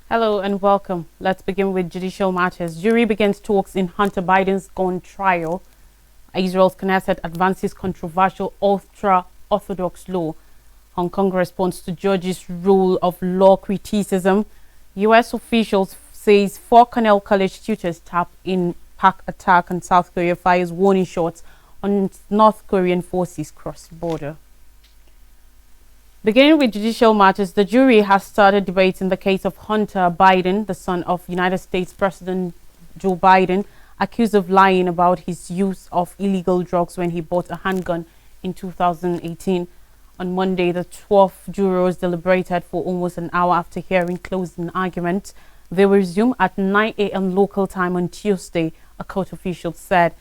Hello and welcome. Let's begin with judicial matters. Jury begins talks in Hunter Biden's gun trial. Israel's Knesset advances controversial ultra-Orthodox law. Hong Kong responds to judge's rule of law criticism. U.S. officials says 4 Cornell College tutors tap in pack attack, and South Korea fires warning shots on North Korean forces cross border. Beginning with judicial matters, the jury has started debate in the case of Hunter Biden, the son of United States President Joe Biden, accused of lying about his use of illegal drugs when he bought a handgun in 2018. On Monday, the 12 jurors deliberated for almost an hour after hearing closing argument. They will resume at 9 a.m. local time on Tuesday, a court official said.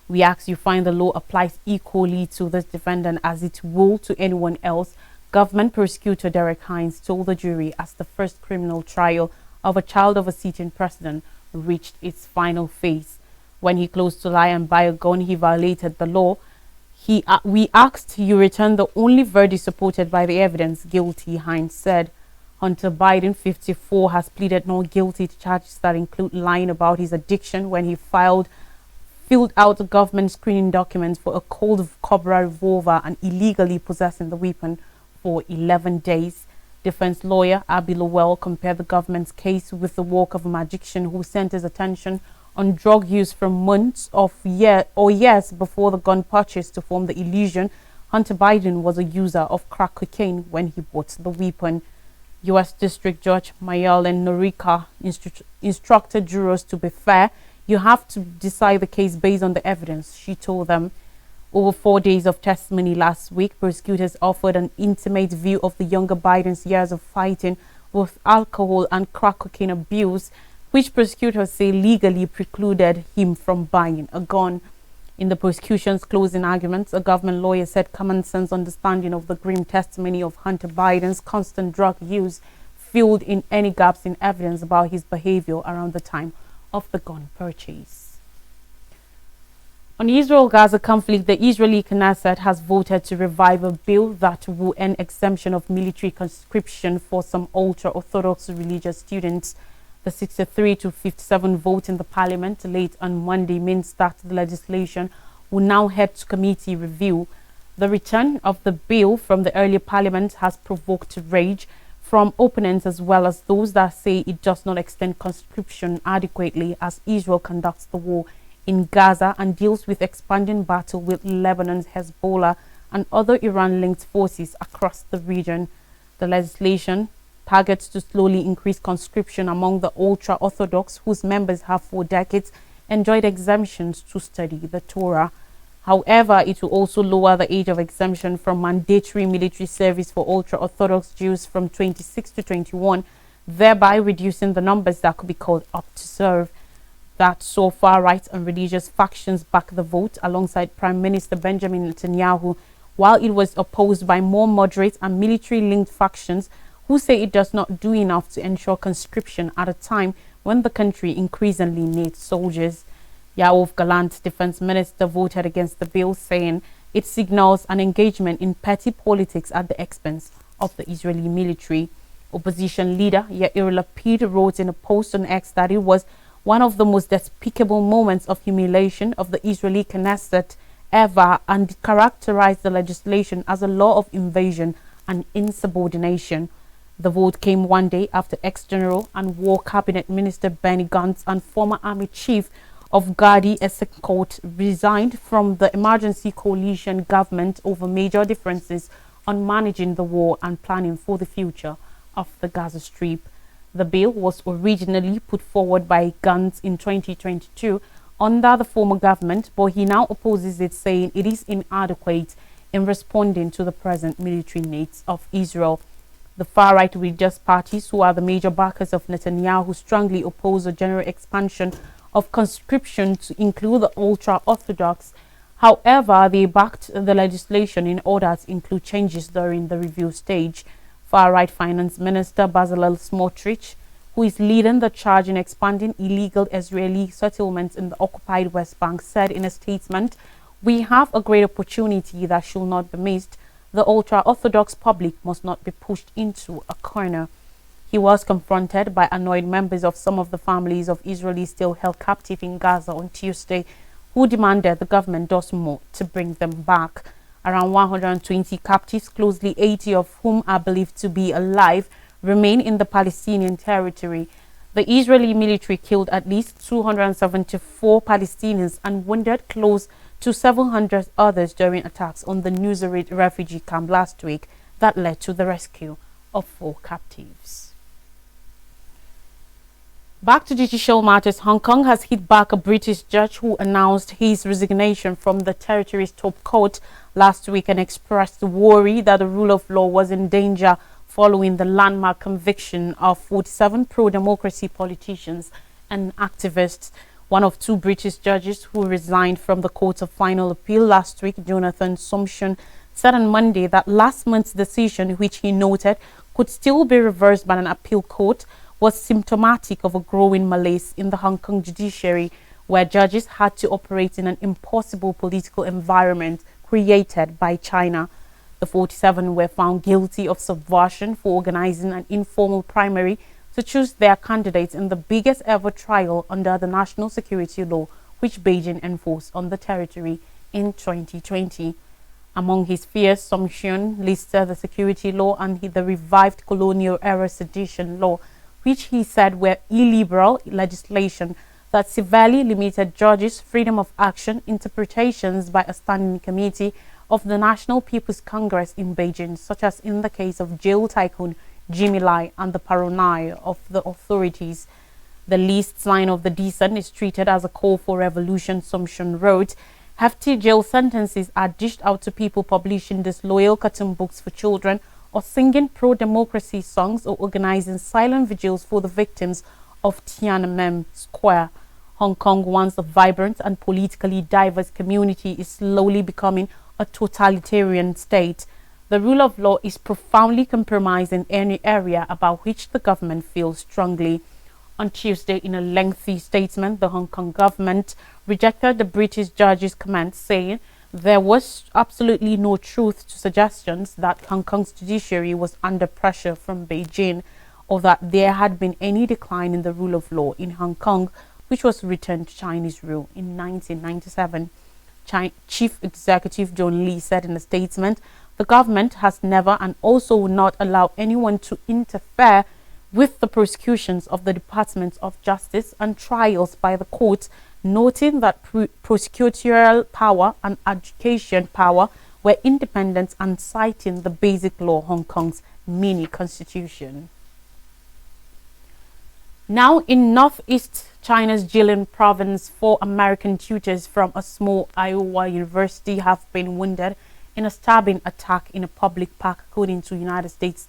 "We ask you find the law applies equally to this defendant as it will to anyone else," government prosecutor Derek Hines told the jury as the first criminal trial of a child of a sitting president reached its final phase. When he closed to lie and buy a gun, he violated the law. We asked you return the only verdict supported by the evidence, guilty, Hines said. Hunter Biden, 54, has pleaded not guilty to charges that include lying about his addiction when he filled out government screening documents for a Colt Cobra revolver and illegally possessing the weapon for 11 days. Defense lawyer Abby Lowell compared the government's case with the work of a magician who centers attention on drug use from months or years before the gun purchase to form the illusion Hunter Biden was a user of crack cocaine when he bought the weapon. U.S. District Judge Mayalen Norika instructed jurors to be fair. "You have to decide the case based on the evidence," she told them. Over 4 days of testimony last week, prosecutors offered an intimate view of the younger Biden's years of fighting with alcohol and crack cocaine abuse, which prosecutors say legally precluded him from buying a gun. In the prosecution's closing arguments, a government lawyer said common sense understanding of the grim testimony of Hunter Biden's constant drug use filled in any gaps in evidence about his behavior around the time of the gun purchase. On the Israel-Gaza conflict, the Israeli Knesset has voted to revive a bill that will end exemption of military conscription for some ultra-Orthodox religious students. The 63 to 57 vote in the parliament late on Monday means that the legislation will now head to committee review. The return of the bill from the earlier parliament has provoked rage from opponents as well as those that say it does not extend conscription adequately as Israel conducts the war in Gaza and deals with expanding battle with Lebanon's Hezbollah and other Iran-linked forces across the region. The legislation targets to slowly increase conscription among the ultra-Orthodox, whose members have for decades enjoyed exemptions to study the Torah. However, it will also lower the age of exemption from mandatory military service for ultra-Orthodox Jews from 26 to 21, thereby reducing the numbers that could be called up to serve. That so far-right and religious factions back the vote alongside Prime Minister Benjamin Netanyahu, while it was opposed by more moderate and military-linked factions who say it does not do enough to ensure conscription at a time when the country increasingly needs soldiers. Yoav Gallant, defense minister, voted against the bill, saying it signals an engagement in petty politics at the expense of the Israeli military. Opposition leader Yair Lapid wrote in a post on X that it was one of the most despicable moments of humiliation of the Israeli Knesset ever and characterized the legislation as a law of invasion and insubordination. The vote came one day after ex-general and war cabinet minister Benny Gantz and former army chief of Gadi Eisenkot resigned from the emergency coalition government over major differences on managing the war and planning for the future of the Gaza Strip. The bill was originally put forward by Gantz in 2022 under the former government, but he now opposes it, saying it is inadequate in responding to the present military needs of Israel. The far-right religious parties, who are the major backers of Netanyahu, strongly oppose a general expansion of conscription to include the ultra-Orthodox. However, they backed the legislation in order to include changes during the review stage. Far-right Finance Minister Bezalel Smotrich, who is leading the charge in expanding illegal Israeli settlements in the occupied West Bank, said in a statement, "We have a great opportunity that should not be missed. The ultra-Orthodox public must not be pushed into a corner." He was confronted by annoyed members of some of the families of Israelis still held captive in Gaza on Tuesday, who demanded the government does more to bring them back. Around 120 captives, closely 80 of whom are believed to be alive, remain in the Palestinian territory. The Israeli military killed at least 274 Palestinians and wounded close to 700 others during attacks on the Nuseirat refugee camp last week that led to the rescue of 4 captives. Back to judicial matters, Hong Kong has hit back a British judge who announced his resignation from the territory's top court last week and expressed worry that the rule of law was in danger following the landmark conviction of 47 pro-democracy politicians and activists. One of 2 British judges who resigned from the Court of Final Appeal last week, Jonathan Sumption, said on Monday that last month's decision, which he noted could still be reversed by an appeal court, was symptomatic of a growing malaise in the Hong Kong judiciary, where judges had to operate in an impossible political environment created by China. The 47 were found guilty of subversion for organizing an informal primary to choose their candidates in the biggest ever trial under the national security law, which Beijing enforced on the territory in 2020. Among his fears, Sumption listed the security law and the revived colonial-era sedition law, which he said were illiberal legislation that severely limited judges' freedom of action interpretations by a standing committee of the National People's Congress in Beijing, such as in the case of jail tycoon Jimmy Lai and the paranoia of the authorities. The least sign of the dissent is treated as a call for revolution, Sumption wrote. Hefty jail sentences are dished out to people publishing disloyal cartoon books for children or singing pro-democracy songs or organizing silent vigils for the victims of Tiananmen Square. Hong Kong, once a vibrant and politically diverse community, is slowly becoming a totalitarian state. The rule of law is profoundly compromised in any area about which the government feels strongly. On Tuesday, in a lengthy statement, the Hong Kong government rejected the British judge's comments, saying there was absolutely no truth to suggestions that Hong Kong's judiciary was under pressure from Beijing or that there had been any decline in the rule of law in Hong Kong, which was returned to Chinese rule in 1997. Chief Executive John Lee said in a statement, the government has never and also will not allow anyone to interfere with the prosecutions of the Department of Justice and trials by the court, noting that prosecutorial power and adjudication power were independent and citing the basic law, Hong Kong's mini constitution. Now in northeast China's Jilin province, 4 American tutors from a small Iowa university have been wounded in a stabbing attack in a public park, according to United States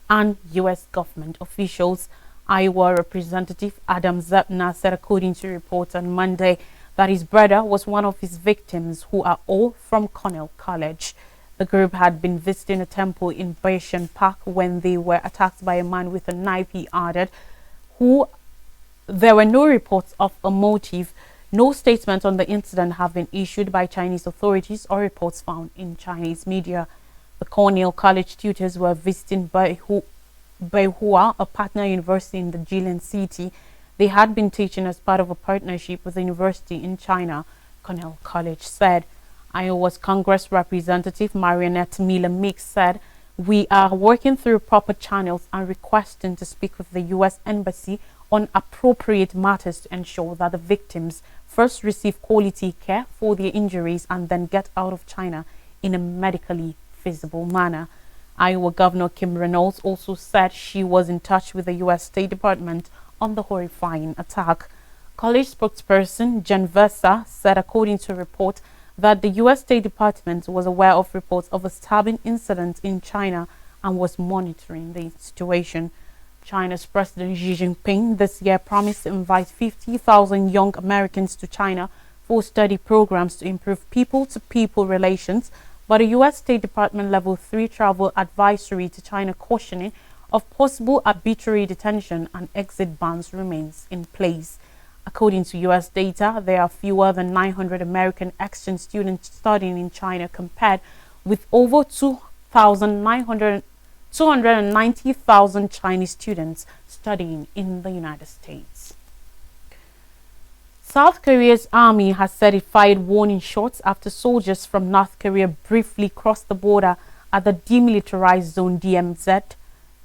and U.S. government officials. Iowa Representative Adam Zepner said, according to reports on Monday, that his brother was one of his victims, who are all from Cornell College. The group had been visiting a temple in Bayesian Park when they were attacked by a man with a knife, he added, there were no reports of a motive. No statement on the incident have been issued by Chinese authorities or reports found in Chinese media. The Cornell College tutors were visiting Beihua, a partner university in the Jilin city. They had been teaching as part of a partnership with the university in China, Cornell College said. Iowa's Congress Representative Marionette Miller Meeks said, we are working through proper channels and requesting to speak with the U.S. Embassy on appropriate matters to ensure that the victims first receive quality care for their injuries and then get out of China in a medically feasible manner. Iowa Governor Kim Reynolds also said she was in touch with the U.S. State Department on the horrifying attack. College spokesperson Jen Versa said, according to a report, that the U.S. State Department was aware of reports of a stabbing incident in China and was monitoring the situation. China's President Xi Jinping this year promised to invite 50,000 young Americans to China for study programs to improve people-to-people relations, but a U.S. State Department Level 3 travel advisory to China cautioning of possible arbitrary detention and exit bans remains in place. According to U.S. data, there are fewer than 900 American exchange students studying in China compared with over 2,900 290,000 Chinese students studying in the United States. South Korea's army has said it fired warning shots after soldiers from North Korea briefly crossed the border at the demilitarized zone DMZ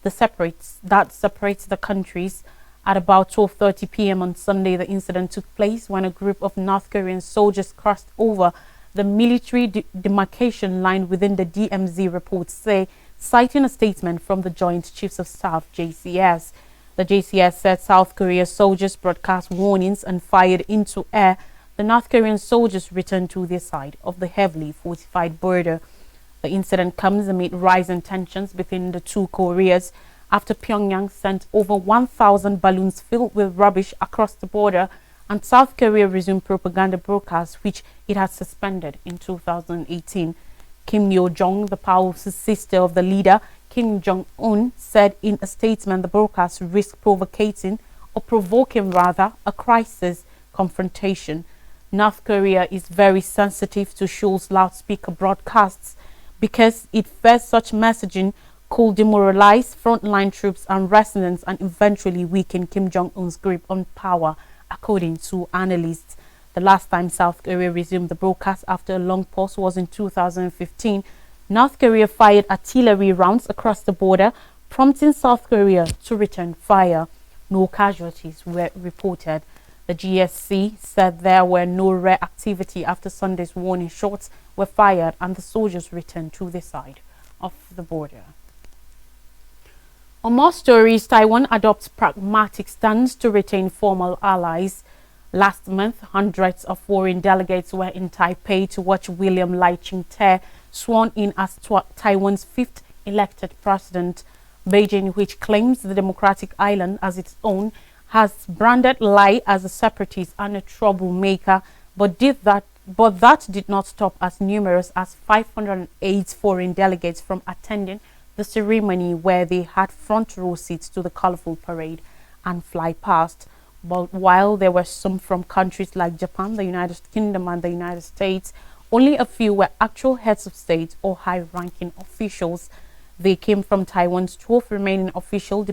that separates the countries. At about 12:30 p.m. on Sunday, the incident took place when a group of North Korean soldiers crossed over the military demarcation line within the DMZ, reports say, citing a statement from the Joint Chiefs of Staff (JCS). The JCS said South Korea's soldiers broadcast warnings and fired into air. The North Korean soldiers returned to their side of the heavily fortified border. The incident comes amid rising tensions between the two Koreas after Pyongyang sent over 1,000 balloons filled with rubbish across the border, and South Korea resumed propaganda broadcasts, which it had suspended in 2018. Kim Yo-jong, the powerful sister of the leader, Kim Jong-un, said in a statement the broadcast risked provoking a crisis confrontation. North Korea is very sensitive to Seoul's loudspeaker broadcasts because it fears such messaging could demoralize frontline troops and residents and eventually weaken Kim Jong-un's grip on power, according to analysts. The last time South Korea resumed the broadcast after a long pause was in 2015. North Korea fired artillery rounds across the border, prompting South Korea to return fire. No casualties were reported. The GSC said there were no rare activity after Sunday's warning shots were fired and the soldiers returned to their side of the border. On more stories, Taiwan adopts pragmatic stance to retain formal allies. Last month, hundreds of foreign delegates were in Taipei to watch William Lai Ching-te sworn in as Taiwan's fifth elected president. Beijing, which claims the democratic island as its own, has branded Lai as a separatist and a troublemaker, but that did not stop as numerous as 508 foreign delegates from attending the ceremony, where they had front row seats to the colorful parade and fly past. But while there were some from countries like Japan, the United Kingdom and the United States, only a few were actual heads of state or high-ranking officials. They came from Taiwan's 12 remaining official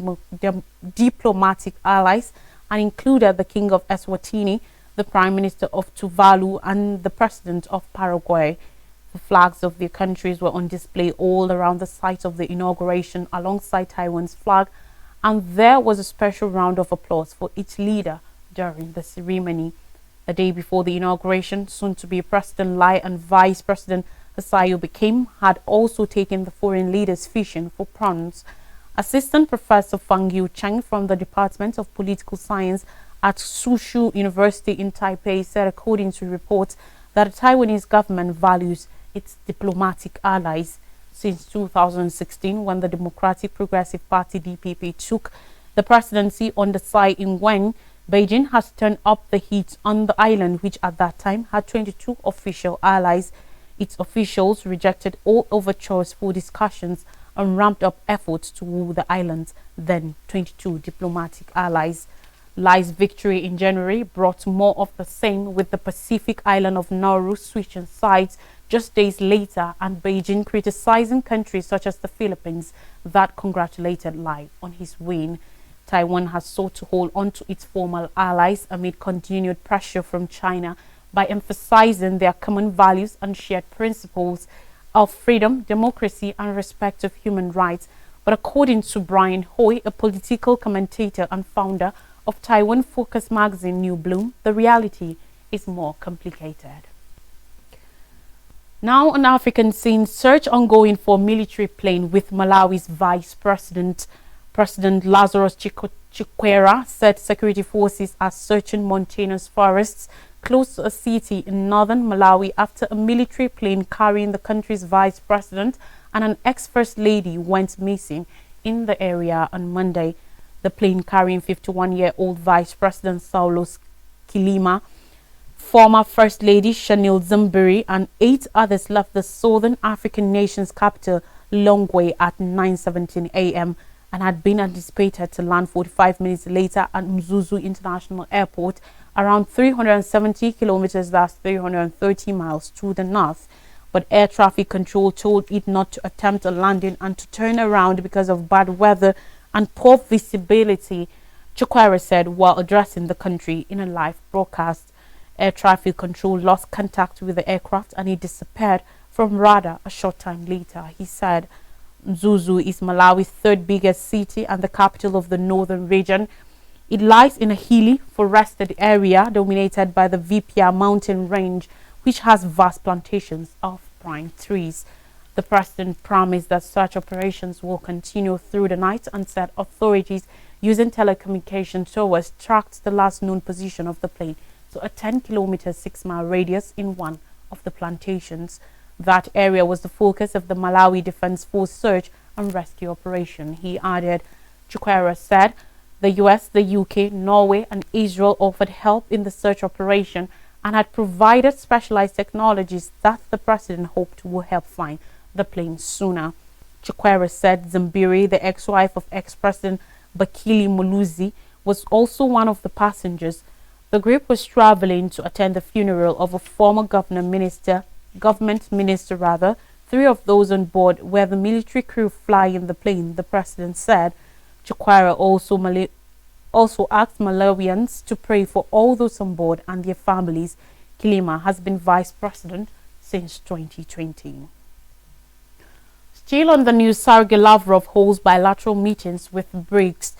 diplomatic allies and included the King of Eswatini, the Prime Minister of Tuvalu, and the President of Paraguay. The flags of their countries were on display all around the site of the inauguration alongside Taiwan's flag, and there was a special round of applause for each leader during the ceremony. The day before the inauguration, soon-to-be President Lai and Vice President Tsai Kim had also taken the foreign leaders fishing for prawns. Assistant Professor Fang Yu Cheng from the Department of Political Science at Suzhou University in Taipei said, according to reports, that the Taiwanese government values its diplomatic allies. Since 2016, when the Democratic Progressive Party DPP took the presidency under Tsai Ing-wen, Beijing has turned up the heat on the island, which at that time had 22 official allies. Its officials rejected all overtures for discussions and ramped up efforts to woo the island's then 22 diplomatic allies. Lai's victory in January brought more of the same, with the Pacific island of Nauru switching sides just days later, and Beijing criticizing countries such as the Philippines that congratulated Lai on his win. Taiwan has sought to hold on to its formal allies amid continued pressure from China by emphasizing their common values and shared principles of freedom, democracy, and respect of human rights. But according to Brian Hoy, a political commentator and founder of Taiwan-focused magazine New Bloom, the reality is more complicated. Now on African scene, search ongoing for military plane with Malawi's Vice President. President Lazarus Chikwera said security forces are searching mountainous forests close to a city in northern Malawi after a military plane carrying the country's vice president and an ex-first lady went missing in the area on Monday. The plane carrying 51-year-old Vice President Saulos Kilima, former First Lady Shanil Zambiri, and 8 others left the southern African nation's capital, Lilongwe, at 9:17 a.m. and had been anticipated to land 45 minutes later at Mzuzu International Airport, around 370 kilometers, that's 330 miles to the north. but air traffic control told it not to attempt a landing and to turn around because of bad weather and poor visibility, Chukwueze said while addressing the country in a live broadcast. Air traffic control lost contact with the aircraft and it disappeared from radar a short time later, he said. Mzuzu is Malawi's third biggest city and the capital of the northern region. It lies in a hilly, forested area dominated by the Vipia mountain range, which has vast plantations of pine trees. The president promised that search operations will continue through the night and said authorities using telecommunication towers tracked the last known position of the plane to a 10-kilometer 6-mile radius in one of the plantations. That area was the focus of the Malawi Defense Force search and rescue operation, he added. Chukwueze said the US, the UK, Norway and Israel offered help in the search operation and had provided specialized technologies that the president hoped would help find the plane sooner. Chukwueze said Zambiri, the ex-wife of ex-president Bakili Muluzi, was also one of the passengers. The group was traveling to attend the funeral of a former government minister. 3 of those on board were the military crew flying the plane, the president said. Chukwueze also asked Malawians to pray for all those on board and their families. Kilima has been vice president since 2020. Still on the news, Sergei Lavrov holds bilateral meetings with BRICS.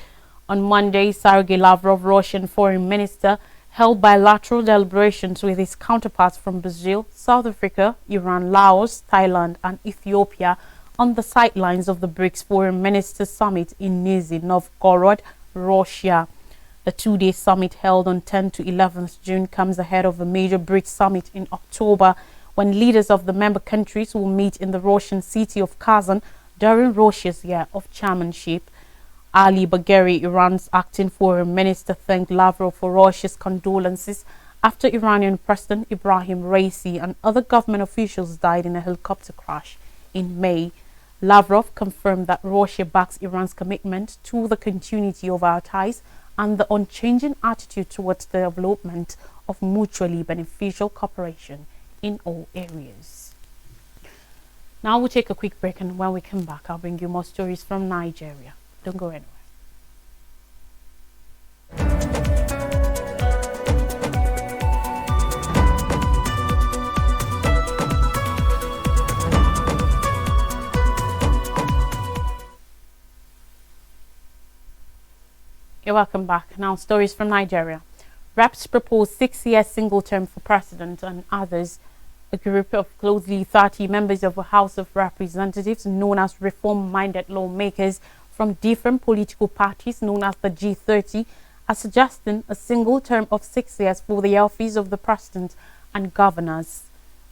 On Monday, Sergei Lavrov, Russian foreign minister, held bilateral deliberations with his counterparts from Brazil, South Africa, Iran, Laos, Thailand and Ethiopia on the sidelines of the BRICS Foreign Ministers Summit in Nizhny Novgorod, Russia. The two-day summit held on 10 to 11th June comes ahead of a major BRICS summit in October, when leaders of the member countries will meet in the Russian city of Kazan during Russia's year of chairmanship. Ali Bagheri, Iran's acting foreign minister, thanked Lavrov for Russia's condolences after Iranian President Ibrahim Raisi and other government officials died in a helicopter crash in May. Lavrov confirmed that Russia backs Iran's commitment to the continuity of our ties and the unchanging attitude towards the development of mutually beneficial cooperation in all areas. Now we'll take a quick break, and when we come back, I'll bring you more stories from Nigeria. Don't go anywhere. You're welcome back. Now, stories from Nigeria. Reps propose 6-year single term for president and others. A group of closely 30 members of the House of Representatives, known as reform-minded lawmakers from different political parties known as the G30, are suggesting a single term of 6 years for the office of the president and governors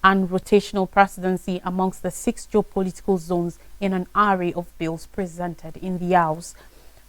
and rotational presidency amongst the 6 geopolitical zones in an array of bills presented in the House.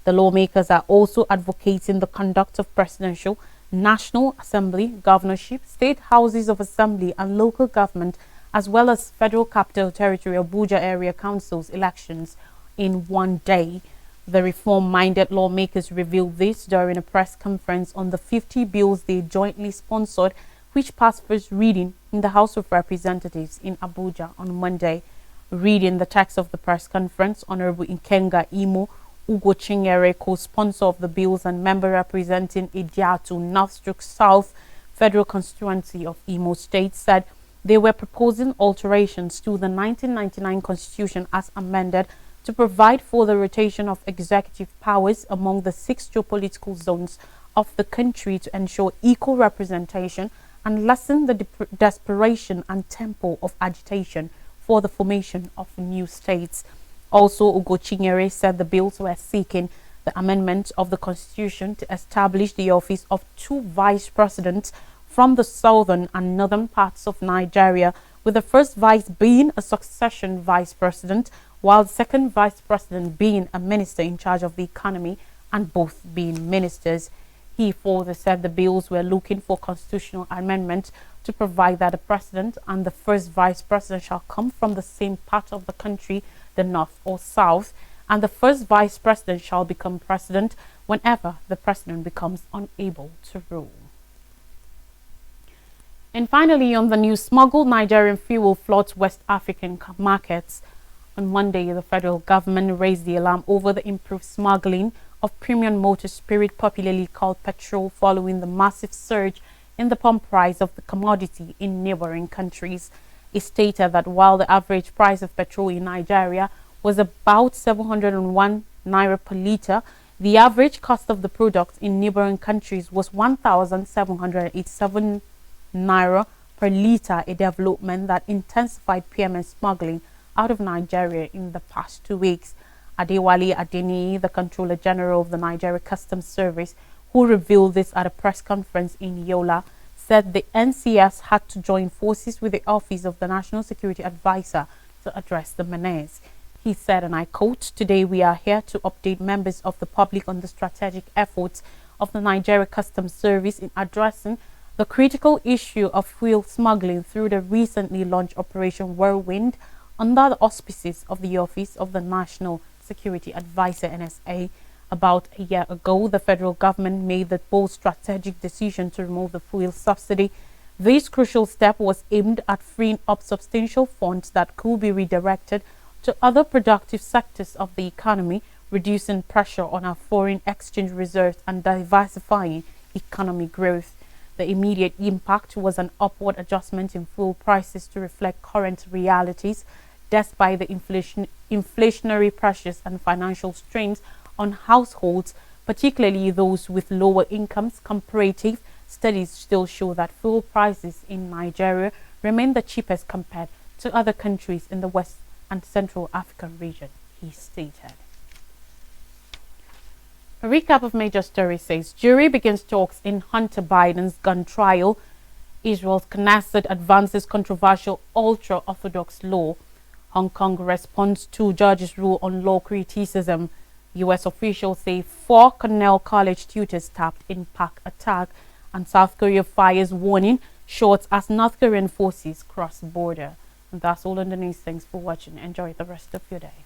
The lawmakers are also advocating the conduct of presidential, National Assembly, governorship, state houses of assembly and local government, as well as Federal Capital Territory Abuja Area Council's elections in one day. The reform-minded lawmakers revealed this during a press conference on the 50 bills they jointly sponsored, which passed first reading in the House of Representatives in Abuja on Monday. Reading the text of the press conference, Honorable Ikenga Imo Ugo Chinyere, co-sponsor of the bills and member representing Idiatu North/South Federal Constituency of Imo State, said they were proposing alterations to the 1999 Constitution as amended to provide for the rotation of executive powers among the 6 geopolitical zones of the country to ensure equal representation and lessen the desperation and tempo of agitation for the formation of new states. Also, Ugo Chinyere said the bills were seeking the amendment of the Constitution to establish the office of 2 vice presidents from the southern and northern parts of Nigeria, with the first vice being a succession vice president, while the second vice president being a minister in charge of the economy, and both being ministers. He further said the bills were looking for constitutional amendment to provide that the president and the first vice president shall come from the same part of the country, the north or south, and the first vice president shall become president whenever the president becomes unable to rule. And finally, on the news, smuggled Nigerian fuel floods West African markets. On Monday, the federal government raised the alarm over the improved smuggling of premium motor spirit, popularly called petrol, following the massive surge in the pump price of the commodity in neighboring countries. It stated that while the average price of petrol in Nigeria was about 701 naira per litre, the average cost of the product in neighboring countries was 1,787 naira per litre, a development that intensified PMS smuggling out of Nigeria in the past 2 weeks. Adewale Adeniyi, the Controller General of the Nigeria Customs Service, who revealed this at a press conference in Yola, said the NCS had to join forces with the Office of the National Security Advisor to address the menace. He said, and I quote, "Today we are here to update members of the public on the strategic efforts of the Nigeria Customs Service in addressing the critical issue of fuel smuggling through the recently launched Operation Whirlwind under the auspices of the Office of the National Security Advisor (NSA). About a year ago, the federal government made the bold strategic decision to remove the fuel subsidy. This crucial step was aimed at freeing up substantial funds that could be redirected to other productive sectors of the economy, reducing pressure on our foreign exchange reserves and diversifying economic growth. The immediate impact was an upward adjustment in fuel prices to reflect current realities, despite the inflationary pressures and financial strains on households, particularly those with lower incomes. Comparative studies still show that fuel prices in Nigeria remain the cheapest compared to other countries in the West and Central African region, he stated. A recap of major stories says, jury begins talks in Hunter Biden's gun trial. Israel's Knesset advances controversial ultra-Orthodox law. Hong Kong responds to judge's rule on law criticism. U.S. officials say 4 Cornell College tutors tapped in Pak attack. And South Korea fires warning shots as North Korean forces cross border. And that's all on the news. Thanks for watching. Enjoy the rest of your day.